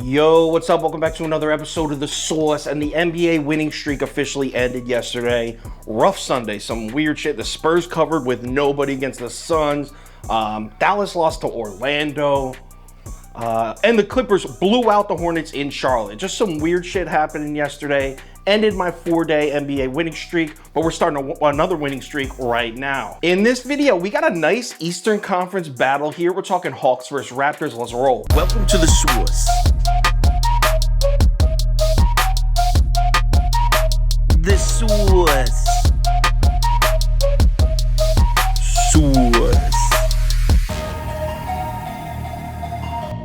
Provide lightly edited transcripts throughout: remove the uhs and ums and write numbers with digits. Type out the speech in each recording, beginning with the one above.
Yo, what's up? Welcome back to another episode of The Source, and the NBA winning streak officially ended yesterday. Rough Sunday, some weird shit. The Spurs covered with nobody against the Suns. Dallas lost to Orlando. And the Clippers blew out the Hornets in Charlotte. Just some weird shit happening yesterday. Ended my 4-day NBA winning streak, but we're starting another winning streak right now. In this video, we got a nice Eastern Conference battle here. We're talking Hawks versus Raptors. Let's roll. Welcome to The Source. The Source. Source.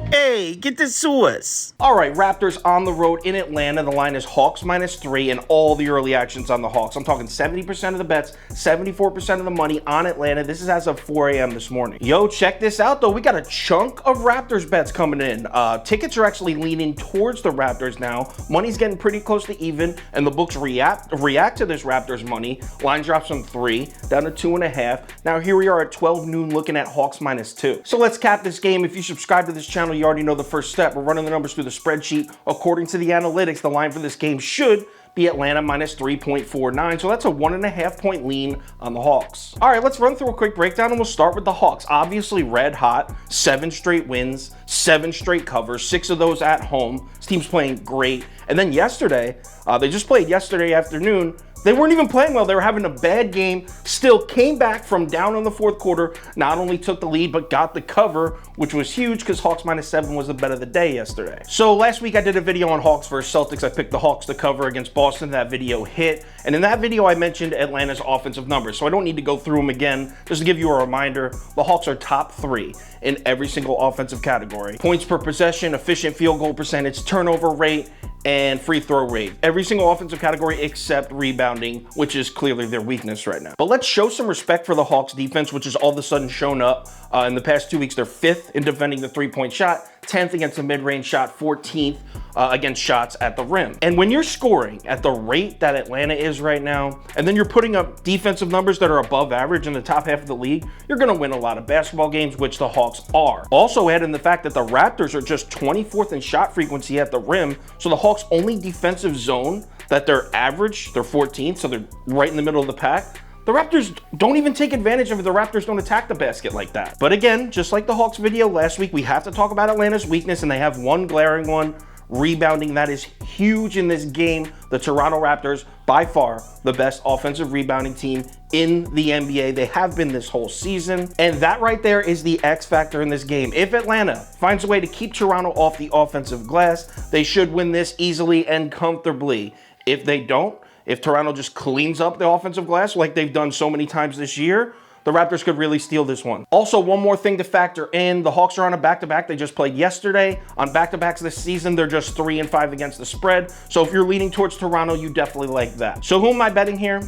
Hey, get the Source. All right, Raptors on the road in Atlanta. The line is Hawks -3, and all the early actions on the Hawks. I'm talking 70% of the bets, 74% of the money on Atlanta. This is as of 4 a.m. this morning. Yo, check this out, though. We got a chunk of Raptors bets coming in. Tickets are actually leaning towards the Raptors now. Money's getting pretty close to even, and the books react to this Raptors money. Line drops from 3 down to 2.5. Now here we are at 12 noon looking at Hawks -2. So let's cap this game. If you subscribe to this channel, you already know the first step. We're running the numbers through the spreadsheet. According to the analytics, the line for this game should be Atlanta -3.49. So that's a 1.5 point lean on the Hawks. All right, let's run through a quick breakdown, and we'll start with the Hawks. Obviously red hot, 7 straight wins, 7 straight covers, 6 of those at home. This team's playing great. And then yesterday, they just played yesterday afternoon. They weren't even playing well. They were having a bad game, still came back from down in the fourth quarter, not only took the lead, but got the cover, which was huge because Hawks -7 was the bet of the day yesterday. So last week I did a video on Hawks versus Celtics. I picked the Hawks to cover against Boston. That video hit. And in that video, I mentioned Atlanta's offensive numbers. So I don't need to go through them again. Just to give you a reminder, the Hawks are top 3 in every single offensive category. Points per possession, efficient field goal percentage, turnover rate, and free throw rate. Every single offensive category except rebounding, which is clearly their weakness right now. But let's show some respect for the Hawks defense, which has all of a sudden shown up. In the past 2 weeks, they're 5th in defending the three-point shot, 10th against the mid-range shot, 14th against shots at the rim. And when you're scoring at the rate that Atlanta is right now, and then you're putting up defensive numbers that are above average in the top half of the league, you're gonna win a lot of basketball games, which the Hawks are. Also add in the fact that the Raptors are just 24th in shot frequency at the rim, so the Hawks' only defensive zone that they're average, they're 14th, so they're right in the middle of the pack. The Raptors don't even take advantage of it. The Raptors don't attack the basket like that. But again, just like the Hawks video last week, we have to talk about Atlanta's weakness, and they have one glaring one. Rebounding, that is huge in this game. The Toronto Raptors, by far the best offensive rebounding team in the NBA. They have been this whole season. And that right there is the X factor in this game. If Atlanta finds a way to keep Toronto off the offensive glass, they should win this easily and comfortably. If they don't, if Toronto just cleans up the offensive glass like they've done so many times this year, the Raptors could really steal this one. Also, one more thing to factor in. The Hawks are on a back-to-back. They just played yesterday. On back-to-backs this season, they're just 3-5 against the spread. So if you're leaning towards Toronto, you definitely like that. So who am I betting here?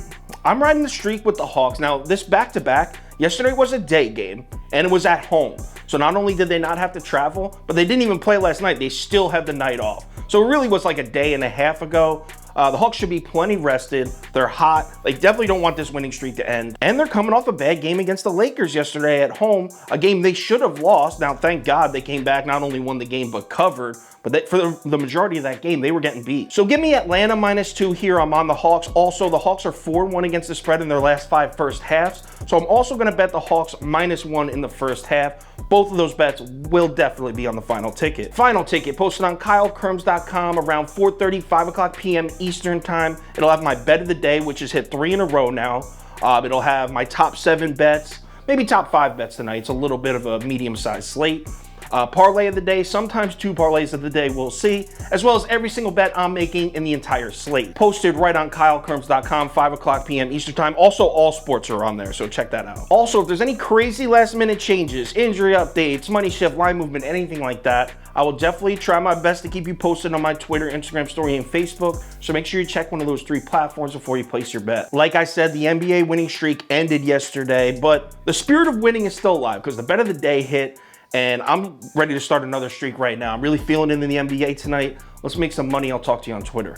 I'm riding the streak with the Hawks. Now, this back-to-back, yesterday was a day game, and it was at home. So not only did they not have to travel, but they didn't even play last night. They still had the night off. So it really was like a day and a half ago. The Hawks should be plenty rested. They're hot. They definitely don't want this winning streak to end. And they're coming off a bad game against the Lakers yesterday at home, a game they should have lost. Now, thank God they came back, not only won the game, but covered. But for the majority of that game, they were getting beat. So give me Atlanta -2 here. I'm on the Hawks. Also, the Hawks are 4-1 against the spread in their last 5 first halves. So I'm also going to bet the Hawks -1 in the first half. Both of those bets will definitely be on the final ticket. Final ticket posted on KyleKirms.com around 4:30, 5 o'clock p.m. Eastern time. It'll have my bet of the day, which has hit 3 in a row now. It'll have my top 7 bets, maybe top 5 bets tonight. It's a little bit of a medium-sized slate. Parlay of the day, sometimes 2 parlays of the day, we'll see, as well as every single bet I'm making in the entire slate. Posted right on KyleKirms.com, 5 o'clock p.m. Eastern time. Also, all sports are on there, so check that out. Also, if there's any crazy last-minute changes, injury updates, money shift, line movement, anything like that, I will definitely try my best to keep you posted on my Twitter, Instagram story, and Facebook, so make sure you check one of those 3 platforms before you place your bet. Like I said, the NBA winning streak ended yesterday, but the spirit of winning is still alive because the bet of the day hit, and I'm ready to start another streak right now. I'm really feeling it in the NBA tonight. Let's make some money. I'll talk to you on Twitter.